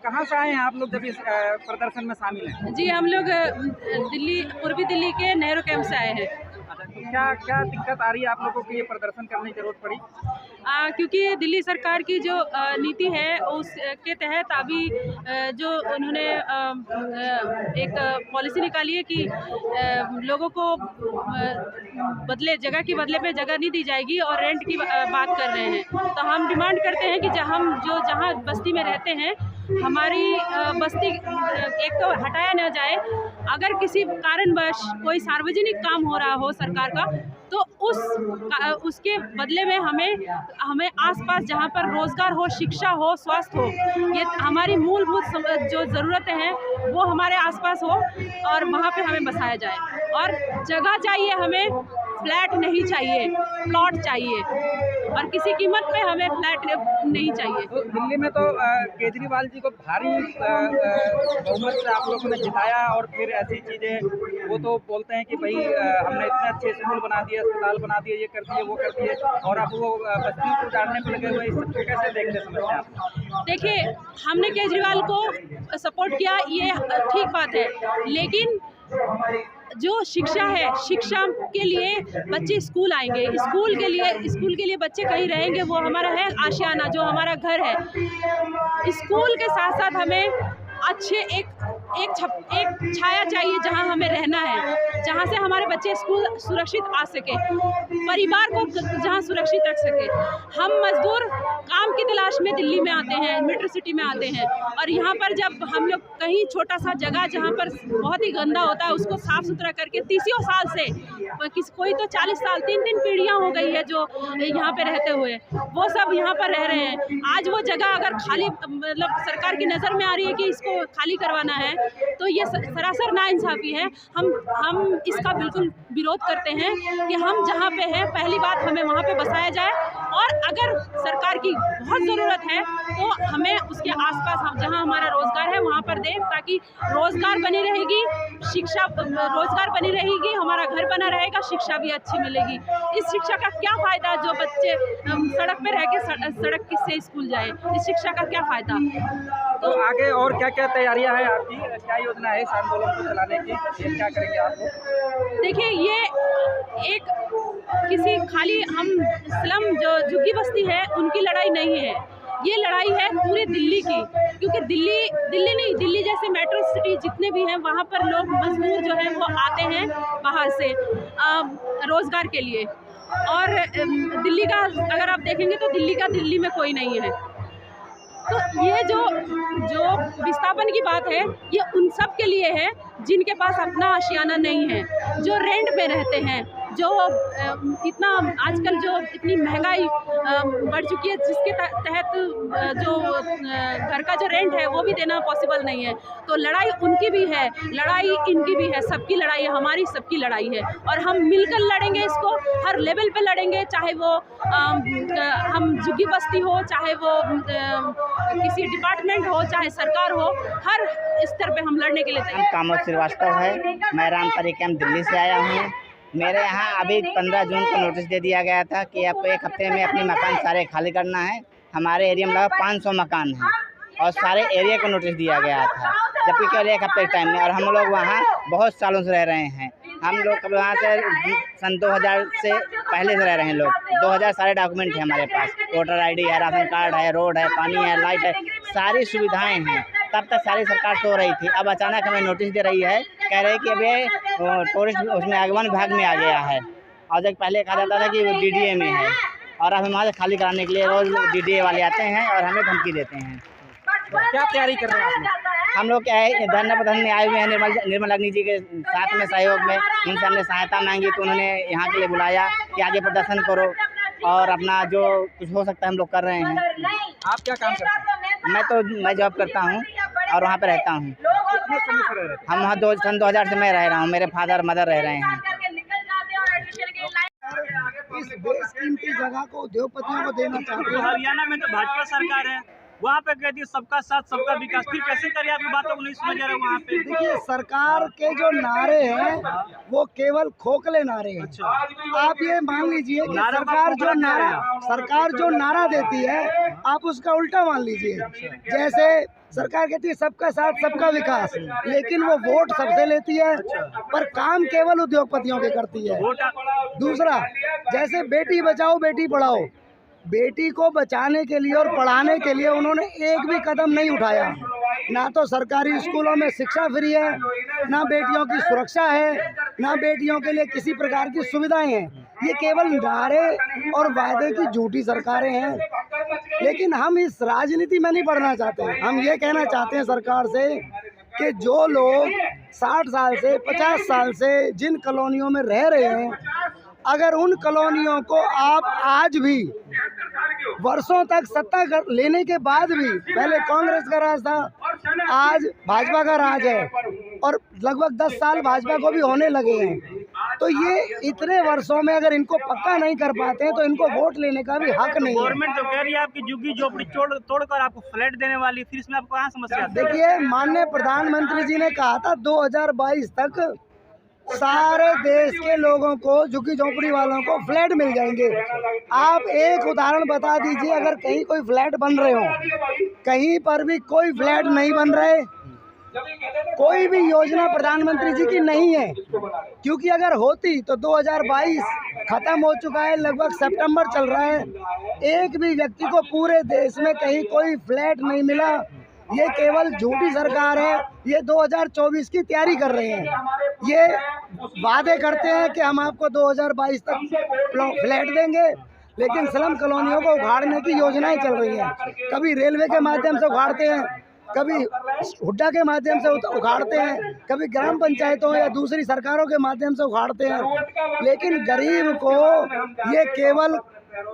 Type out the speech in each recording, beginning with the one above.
कहाँ से आए हैं आप लोग जब इस प्रदर्शन में शामिल हैं? जी, हम लोग पूर्वी दिल्ली के नेहरू कैंप से आए हैं। अच्छा, तो क्या क्या दिक्कत आ रही है आप लोगों को ये प्रदर्शन करने की जरूरत पड़ी? क्योंकि दिल्ली सरकार की जो नीति है उसके तहत अभी जो उन्होंने एक पॉलिसी निकाली है कि लोगों को बदले जगह की बदले पे जगह नहीं दी जाएगी और रेंट की बात कर रहे हैं। तो हम डिमांड करते हैं कि जहाँ बस्ती में रहते हैं हमारी बस्ती एक तो हटाया न जाए। अगर किसी कारणवश कोई सार्वजनिक काम हो रहा हो सरकार का तो उसके बदले में हमें आसपास जहाँ पर रोजगार हो, शिक्षा हो, स्वास्थ्य हो, ये हमारी मूलभूत जो ज़रूरतें हैं वो हमारे आसपास हो और वहाँ पे हमें बसाया जाए। और जगह चाहिए, हमें फ्लैट नहीं चाहिए, प्लॉट चाहिए और किसी कीमत पे हमें फ्लैट नहीं चाहिए। तो दिल्ली में तो केजरीवाल जी को भारी बहुमत से आप लोगों ने जिताया और फिर ऐसी चीज़ें वो तो बोलते हैं कि भाई हमने इतने अच्छे स्कूल बना दिए, अस्पताल बना दिए, ये कर दिए, वो कर दिए और अब वो बस्तियों को उजाड़ने पर लगे हुए। इस सबको कैसे देखते समझते हैं आप? देखिए, हमने केजरीवाल को सपोर्ट किया, ये ठीक बात है, लेकिन जो शिक्षा है, शिक्षा के लिए बच्चे स्कूल आएंगे, स्कूल के लिए बच्चे कहीं रहेंगे, वो हमारा है आशियाना, जो हमारा घर है। स्कूल के साथ साथ हमें अच्छे एक छाया चाहिए जहां हमें रहना है, जहां से हमारे बच्चे स्कूल सुरक्षित आ सके, परिवार को जहां सुरक्षित रख सके। हम मजदूर काम की तलाश में दिल्ली में आते हैं, मेट्रो सिटी में आते हैं और यहाँ पर जब हम लोग कहीं छोटा सा जगह जहाँ पर बहुत ही गंदा होता है उसको साफ सुथरा करके 30 साल से कोई तो 40 साल 3 पीढ़ियाँ हो गई है जो यहाँ पे रहते हुए, वो सब यहाँ पर रह रहे हैं। आज वो जगह अगर खाली मतलब सरकार की नज़र में आ रही है कि इसको खाली करवाना है तो ये सरासर नाइंसाफ़ी है। हम इसका बिल्कुल विरोध करते हैं कि हम जहाँ पे हैं पहली बात हमें वहाँ पे बसाया जाए और अगर सरकार की बहुत ज़रूरत है तो हमें उसके आसपास हम जहाँ हमारा रोज़गार है वहाँ पर दें, ताकि रोज़गार बनी रहेगी, शिक्षा रोज़गार बनी रहेगी, हमारा घर बना रहेगा, शिक्षा भी अच्छी मिलेगी। इस शिक्षा का क्या फ़ायदा जो बच्चे सड़क पे रह के सड़क से स्कूल जाए, इस शिक्षा का क्या फ़ायदा? तो आगे और क्या क्या तैयारियां हैं आपकी, क्या योजना है इस आंदोलन को चलाने की, ये क्या करेंगे आप लोग? देखिए, ये एक किसी खाली हम स्लम जो झुग्गी बस्ती है उनकी लड़ाई नहीं है, ये लड़ाई है पूरी दिल्ली की। क्योंकि दिल्ली जैसे मेट्रो सिटी जितने भी हैं वहाँ पर लोग मजदूर जो हैं वो आते हैं बाहर से रोज़गार के लिए। और दिल्ली का अगर आप देखेंगे तो दिल्ली में कोई नहीं है। तो ये जो विस्थापन की बात है ये उन सब के लिए है जिनके पास अपना आशियाना नहीं है, जो रेंट पे रहते हैं, जो इतना आजकल जो इतनी महंगाई बढ़ चुकी है जिसके तहत जो घर का जो रेंट है वो भी देना पॉसिबल नहीं है। तो लड़ाई उनकी भी है, लड़ाई इनकी भी है, सबकी लड़ाई है, हमारी सबकी लड़ाई है और हम मिलकर लड़ेंगे इसको, हर लेवल पे लड़ेंगे, चाहे वो हम झुग्गी बस्ती हो, चाहे वो किसी डिपार्टमेंट हो, चाहे सरकार हो, हर स्तर पे हम लड़ने के लिए तैयार। कामोद श्रीवास्तव है, मैं रामपुरी कैंप दिल्ली से आया हूँ। मेरे यहाँ अभी 15 जून को नोटिस दे दिया गया था कि आपको 1 हफ्ते में अपने मकान सारे खाली करना है। हमारे एरिया में लगभग 500 मकान हैं और सारे एरिया को नोटिस दिया गया था, जबकि केवल 1 हफ्ते के टाइम में, और हम लोग वहाँ बहुत सालों से रह रहे हैं। हम लोग वहाँ से सन 2000 से पहले से रह रहे हैं लोग। 2000 सारे डॉक्यूमेंट है हमारे पास, वोटर ID है, राशन कार्ड है, रोड है, पानी है, लाइट है, सारी सुविधाएं हैं। तब तक सारी सरकार सो रही थी, अब अचानक हमें नोटिस दे रही है, कह रही कि अभी टूरिस्ट उसमें आगमन विभाग में आ गया है और जब पहले कहा जाता था कि वो DDA में है, और अब हमारे खाली कराने के लिए रोज़ DDA वाले आते हैं और हमें धमकी देते हैं। क्या तैयारी कर रहे हैं आप? हम लोग क्या है, धरना प्रदर्शन में आए हुए हैं निर्मला अग्नि जी के साथ में सहयोग में। उनसे हमने सहायता मांगी तो उन्होंने यहाँ के लिए बुलाया कि आगे प्रदर्शन करो और अपना जो कुछ हो सकता है हम लोग कर रहे हैं। आप क्या काम करते हैं? मैं जॉब करता हूँ और वहाँ पे रहता हूँ। कितने समय से रह रहे हैं? हम वहाँ सन 2000 से मैं रह रहा हूँ, मेरे फादर मदर रह रहे हैं। इस बेशकीमती जगह को उद्योगपतियों को देना चाहते हैं। हरियाणा में तो भाजपा सरकार है, वहाँ पे कहती है सबका साथ सबका विकास, फिर कैसे करिए? आपकी बातों को नहीं समझ आ रहा वहाँ पे। देखिए, सरकार के जो नारे हैं वो केवल खोखले नारे हैं। अच्छा, आप ये मान लीजिए कि नारा सरकार जो नारा देती है आप उसका उल्टा मान लीजिए। जैसे सरकार कहती है सबका साथ सबका विकास, लेकिन वो वोट सबसे लेती है पर काम केवल उद्योगपतियों के करती है। दूसरा, जैसे बेटी बचाओ बेटी पढ़ाओ, बेटी को बचाने के लिए और पढ़ाने के लिए उन्होंने एक भी कदम नहीं उठाया। ना तो सरकारी स्कूलों में शिक्षा फ्री है, ना बेटियों की सुरक्षा है, ना बेटियों के लिए किसी प्रकार की सुविधाएं हैं। ये केवल नारे और वायदे की झूठी सरकारें हैं। लेकिन हम इस राजनीति में नहीं पढ़ना चाहते। हम ये कहना चाहते हैं सरकार से कि जो लोग 60 साल से 50 साल से जिन कॉलोनियों में रह रहे हैं, अगर उन कॉलोनियों को आप आज भी वर्षों तक सत्ता लेने के बाद भी, पहले कांग्रेस का राज था, आज भाजपा का राज है और लगभग 10 साल भाजपा को भी होने लगे हैं, तो ये इतने वर्षों में अगर इनको पक्का नहीं कर पाते हैं तो इनको वोट लेने का भी हक नहीं है। गवर्नमेंट तो कह रही है आपकी झुग्गी झोपड़ी तोड़कर आपको फ्लैट देने वाली, फिर इसमें आपको कहाँ समस्या आती है? देखिए, माननीय प्रधानमंत्री जी ने कहा था 2022 तक सारे देश के लोगों को, झुग्गी झोपड़ी वालों को फ्लैट मिल जाएंगे। आप एक उदाहरण बता दीजिए, अगर कहीं कोई फ्लैट बन रहे हो, कहीं पर भी कोई फ्लैट नहीं बन रहे, कोई भी योजना प्रधानमंत्री जी की नहीं है। क्योंकि अगर होती तो 2022 खत्म हो चुका है, लगभग सितंबर चल रहा है, एक भी व्यक्ति को पूरे देश में कहीं कोई फ्लैट नहीं मिला। ये केवल झूठी सरकार है। ये 2024 की तैयारी कर रहे हैं, ये वादे करते हैं कि हम आपको 2022 तक फ्लैट देंगे, लेकिन स्लम कॉलोनियों को उखाड़ने की योजनाएं चल रही हैं। कभी रेलवे के माध्यम से उखाड़ते हैं, कभी हुड्डा के माध्यम से उखाड़ते हैं, कभी ग्राम पंचायतों या दूसरी सरकारों के माध्यम से उखाड़ते हैं। लेकिन गरीब को, ये केवल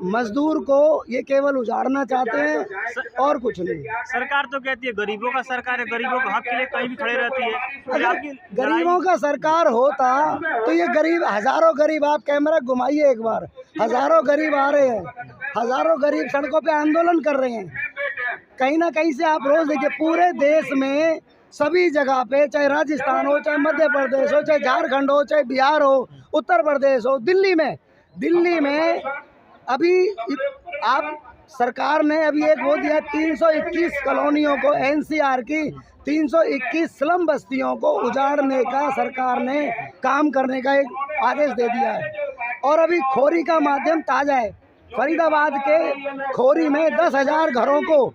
मजदूर को ये केवल उजाड़ना चाहते हैं और कुछ नहीं। सरकार तो कहती है गरीबों का सरकार है, गरीबों के हक के लिए कहीं भी खड़े रहती है। अगर गरीबों का सरकार होता तो ये गरीब, हजारों गरीब, आप कैमरा घुमाइए एक बार, हजारों गरीब आ रहे हैं, हजारों गरीब सड़कों पे आंदोलन कर रहे हैं। कहीं ना कहीं से आप रोज देखिए, पूरे देश में सभी जगह पे, चाहे राजस्थान हो, चाहे मध्य प्रदेश हो, चाहे झारखंड हो, चाहे बिहार हो, उत्तर प्रदेश हो, दिल्ली में अभी आप सरकार ने अभी एक वो दिया, 321 कॉलोनियों को, एनसीआर की 321 स्लम बस्तियों को उजाड़ने का सरकार ने काम करने का एक आदेश दे दिया है। और अभी खोरी का माध्यम ताज़ा है, फरीदाबाद के खोरी में 10,000 घरों को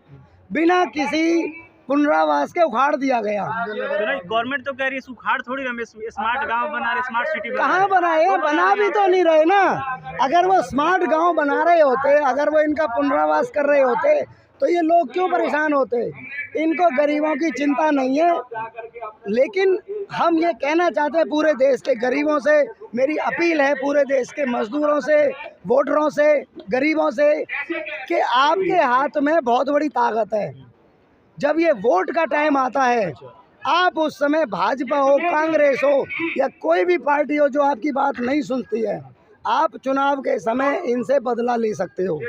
बिना किसी पुनरावास के उखाड़ दिया गया। गवर्नमेंट तो कह रही है उखाड़ थोड़ी, हम स्मार्ट गांव बना रहे, स्मार्ट सिटी कहाँ बनाए? बना भी तो नहीं रहे ना। अगर वो स्मार्ट गांव बना रहे होते, अगर वो इनका पुनरावास कर रहे होते, तो ये लोग क्यों परेशान होते? इनको गरीबों की चिंता नहीं है। लेकिन हम ये कहना चाहते हैं पूरे देश के गरीबों से, मेरी अपील है पूरे देश के मजदूरों से, वोटरों से, गरीबों से, कि आपके हाथ में बहुत बड़ी ताकत है। जब ये वोट का टाइम आता है, आप उस समय भाजपा हो, कांग्रेस हो या कोई भी पार्टी हो जो आपकी बात नहीं सुनती है, आप चुनाव के समय इनसे बदला ले सकते हो।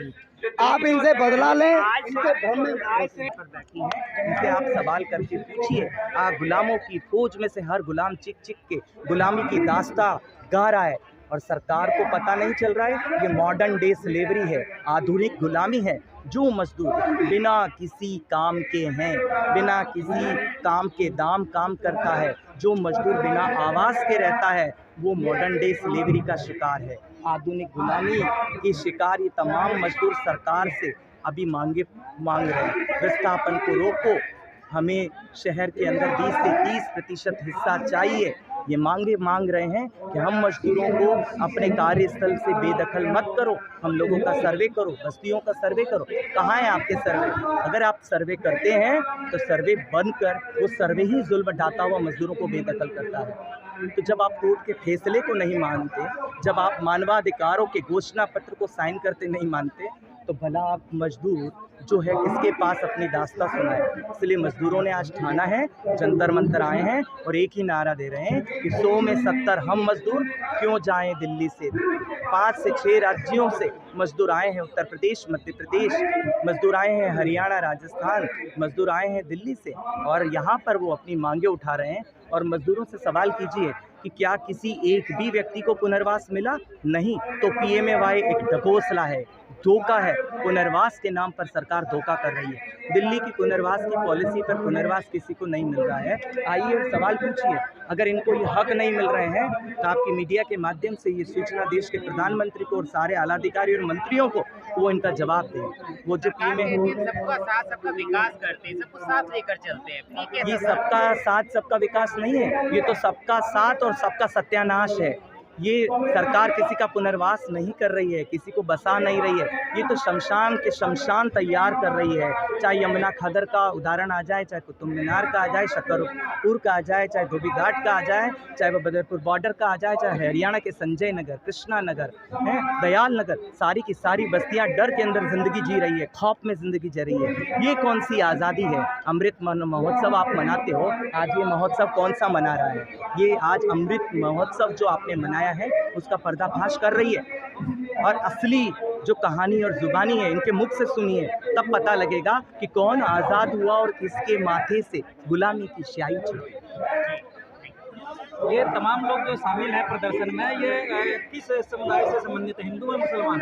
आप इनसे बदला लें, इनके भ्रम में इनसे आप सवाल करके पूछिए। गुलामों की फौज में से हर गुलाम चिक चिक के गुलामी की दास्तां गा रहा है और सरकार को पता नहीं चल रहा है ये मॉडर्न डे स्लेवरी है, आधुनिक गुलामी है। जो मजदूर बिना किसी काम के हैं, बिना किसी काम के दाम काम करता है, जो मजदूर बिना आवाज़ के रहता है, वो मॉडर्न डे स्लेवरी का शिकार है, आधुनिक गुलामी की शिकार। ये तमाम मजदूर सरकार से अभी मांग रहे हैं, विस्थापन को रोको, हमें शहर के अंदर 20 से 30% हिस्सा चाहिए। ये मांग रहे हैं कि हम मजदूरों को अपने कार्यस्थल से बेदखल मत करो, हम लोगों का सर्वे करो, बस्तियों का सर्वे करो। कहाँ है आपके सर्वे? अगर आप सर्वे करते हैं तो सर्वे बंद कर, वो सर्वे ही जुल्म ढाता हुआ मजदूरों को बेदखल करता है। तो जब आप कोर्ट के फैसले को नहीं मानते, जब आप मानवाधिकारों के घोषणा पत्र को साइन करते नहीं मानते, तो भला आप मजदूर जो है किसके पास अपनी दास्तां सुनाए। इसलिए मजदूरों ने आज ठाना है, जंतर मंतर आए हैं और एक ही नारा दे रहे हैं कि 100 में 70 हम मजदूर क्यों जाएं दिल्ली से। 5 से 6 राज्यों से मजदूर आए हैं, उत्तर प्रदेश, मध्य प्रदेश, मजदूर आए हैं हरियाणा, राजस्थान, मजदूर आए हैं दिल्ली से, और यहाँ पर वो अपनी मांगे उठा रहे हैं। और मजदूरों से सवाल कीजिए कि क्या किसी एक भी व्यक्ति को पुनर्वास मिला? नहीं। तो PMAY एक ढकोसला है, धोखा है। पुनर्वास के नाम पर सरकार धोखा कर रही है। दिल्ली की पुनर्वास की पॉलिसी पर पुनर्वास किसी को नहीं मिल रहा है। आइए सवाल पूछिए, अगर इनको ये हक नहीं मिल रहे हैं तो आपकी मीडिया के माध्यम से ये सूचना देश के प्रधानमंत्री को और सारे आलाधिकारी और मंत्रियों को वो इनका जवाब दें। वो जो सबका साथ सबका विकास करते हैं, सबको साथ लेकर चलते हैं। ये सबका साथ सबका विकास नहीं है, ये तो सबका साथ और सबका सत्यानाश है। ये सरकार किसी का पुनर्वास नहीं कर रही है, किसी को बसा नहीं रही है। ये तो शमशान के शमशान तैयार कर रही है। चाहे यमुना खदर का उदाहरण आ जाए, चाहे कुतुब मीनार का आ जाए, शकरपुर का आ जाए, चाहे धोबी घाट का आ जाए, चाहे वो बदरपुर बॉर्डर का आ जाए, चाहे हरियाणा के संजय नगर, कृष्णा नगर है, दयाल नगर, सारी की सारी बस्तियां डर के अंदर ज़िंदगी जी रही है, खौफ में ज़िंदगी जी रही है। ये कौन सी आज़ादी है? अमृत महोत्सव आप मनाते हो, आज ये महोत्सव कौन सा मना रहा है? ये आज अमृत महोत्सव जो आपने मनाया है उसका पर्दाफाश कर रही है। और असली जो कहानी और जुबानी है इनके मुख से सुनिए, तब पता लगेगा कि कौन आज़ाद हुआ और किसके माथे से गुलामी की स्याही छूटी। ये तमाम लोग जो शामिल हैं प्रदर्शन में, ये किस समुदाय से संबंधित है, हिंदू और मुसलमान?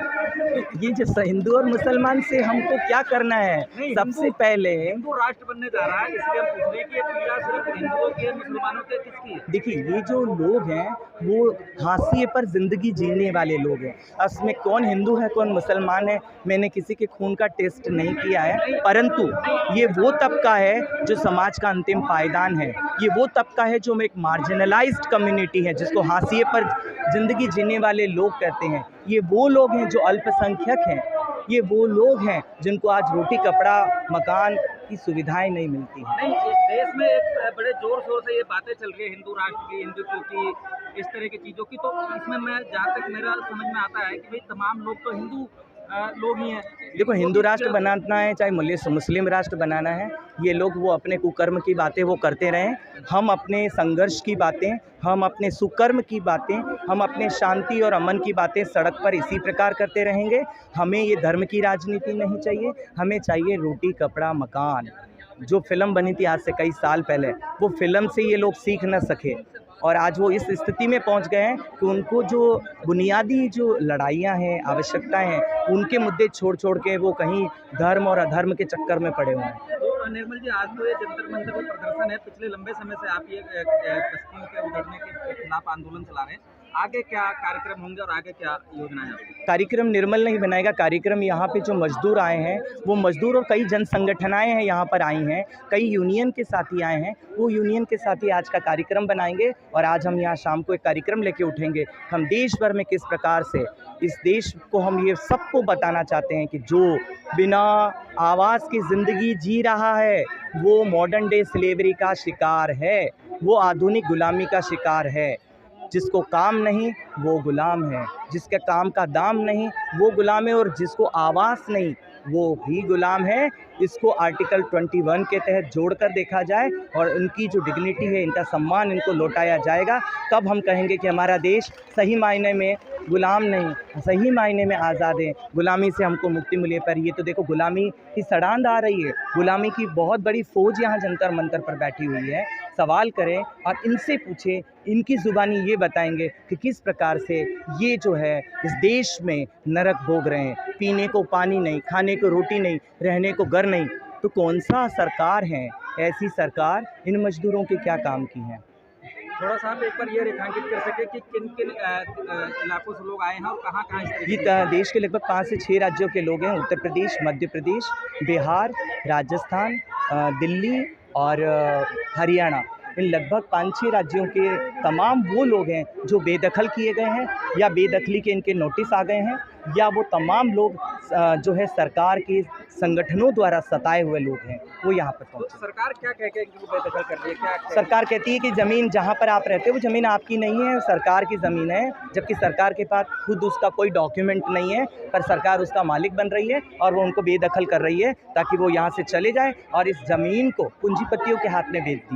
ये जो हिंदू और मुसलमान से हमको क्या करना है? सबसे पहले हिंदू राष्ट्र बनने जा रहा है, इसलिए हम पूछ रहे हैं कि ये पीड़ा सिर्फ हिंदुओं की है, मुसलमानों के किसकी है? देखिए, ये जो लोग हैं वो हाशिए पर ज़िंदगी जीने वाले लोग हैं। उसमें कौन हिंदू है कौन मुसलमान है, मैंने किसी के खून का टेस्ट नहीं किया है, परंतु ये वो तबका है जो समाज का अंतिम पायदान है। ये वो तबका है जो एक मार्जिनलाइज्ड कम्युनिटी है, जिसको हाशिए पर ज़िंदगी जीने वाले लोग कहते हैं। ये वो लोग हैं जो अल्पसंख्यक हैं। ये वो लोग हैं जिनको आज रोटी, कपड़ा, मकान की सुविधाएं नहीं मिलती हैं। नहीं, इस देश में एक बड़े जोर शोर से ये बातें चल रही है हिंदू राष्ट्र की, हिंदुत्व की, इस तरह की चीज़ों की, तो इसमें मैं जहाँ तक मेरा समझ में आता है कि भाई तमाम लोग तो हिंदू लोग ही हैं। देखो, हिंदू राष्ट्र बनाना है चाहे मुस्लिम राष्ट्र बनाना है, ये लोग वो अपने कुकर्म की बातें वो करते रहें। हम अपने संघर्ष की बातें, हम अपने सुकर्म की बातें, हम अपने शांति और अमन की बातें सड़क पर इसी प्रकार करते रहेंगे। हमें ये धर्म की राजनीति नहीं चाहिए, हमें चाहिए रोटी, कपड़ा, मकान। जो फिल्म बनी थी आज से कई साल पहले, वो फिल्म से ये लोग सीख न सके और आज वो इस स्थिति में पहुंच गए हैं कि उनको जो बुनियादी जो लड़ाइयां हैं, आवश्यकताएं हैं, उनके मुद्दे छोड़ के वो कहीं धर्म और अधर्म के चक्कर में पड़े हुए हैं। तो निर्मल जी, आज तो ये जंतर मंतर का प्रदर्शन है, पिछले लंबे समय से आप ये बस्तियों के उधड़ने के खिलाफ आंदोलन चला रहे हैं, आगे क्या कार्यक्रम होंगे और आगे क्या योजना है आपकी? कार्यक्रम निर्मल नहीं बनाएगा, कार्यक्रम यहाँ पे जो मजदूर आए हैं वो मजदूर और कई जन संगठनाएँ हैं यहाँ पर आई हैं, कई यूनियन के साथी आए हैं, वो यूनियन के साथी आज का कार्यक्रम बनाएंगे और आज हम यहाँ शाम को एक कार्यक्रम लेके उठेंगे। हम देश भर में किस प्रकार से इस देश को हम ये सबको बताना चाहते हैं कि जो बिना आवाज़ की ज़िंदगी जी रहा है वो मॉडर्न डे स्लेवरी का शिकार है, वो आधुनिक गुलामी का शिकार है। जिसको काम नहीं वो गुलाम है, जिसके काम का दाम नहीं वो गुलाम है, और जिसको आवाज़ नहीं वो भी गुलाम है। इसको आर्टिकल 21 के तहत जोड़कर देखा जाए और उनकी जो डिग्निटी है, इनका सम्मान इनको लौटाया जाएगा। तब हम कहेंगे कि हमारा देश सही मायने में गुलाम नहीं, सही मायने में आज़ाद है, गुलामी से हमको मुक्ति मिली है। पर ये तो देखो, गुलामी की सड़ांध आ रही है, गुलामी की बहुत बड़ी फ़ौज यहाँ जंतर मंतर पर बैठी हुई है। सवाल करें और इनसे पूछें, इनकी ज़ुबानी ये बताएंगे कि किस प्रकार से ये जो है इस देश में नरक भोग रहे हैं। पीने को पानी नहीं, खाने को रोटी नहीं, रहने को घर नहीं, तो कौन सा सरकार है ऐसी सरकार इन मजदूरों के क्या काम की है? थोड़ा सा आप एक बार ये रेखांकित कर सके कि किन किन इलाकों से लोग आए हैं और कहाँ कहाँ इस तरीके ये देश के लगभग 5 से 6 राज्यों के लोग हैं, उत्तर प्रदेश, मध्य प्रदेश, बिहार, राजस्थान, दिल्ली और हरियाणा। इन लगभग 5-6 राज्यों के तमाम वो लोग हैं जो बेदखल किए गए हैं या बेदखली के इनके नोटिस आ गए हैं, या वो तमाम लोग जो है सरकार के संगठनों द्वारा सताए हुए लोग हैं, वो यहाँ पर तो पहुँचे। सरकार क्या कह के इनको बेदखल कर रही है, क्या सरकार कहती है कि ज़मीन जहाँ पर आप रहते हो वो ज़मीन आपकी नहीं है, सरकार की ज़मीन है, जबकि सरकार के पास खुद उसका कोई डॉक्यूमेंट नहीं है, पर सरकार उसका मालिक बन रही है और वो उनको बेदखल कर रही है ताकि वो यहाँ से चले जाए और इस ज़मीन को पूंजीपतियों के हाथ में बेच दिया।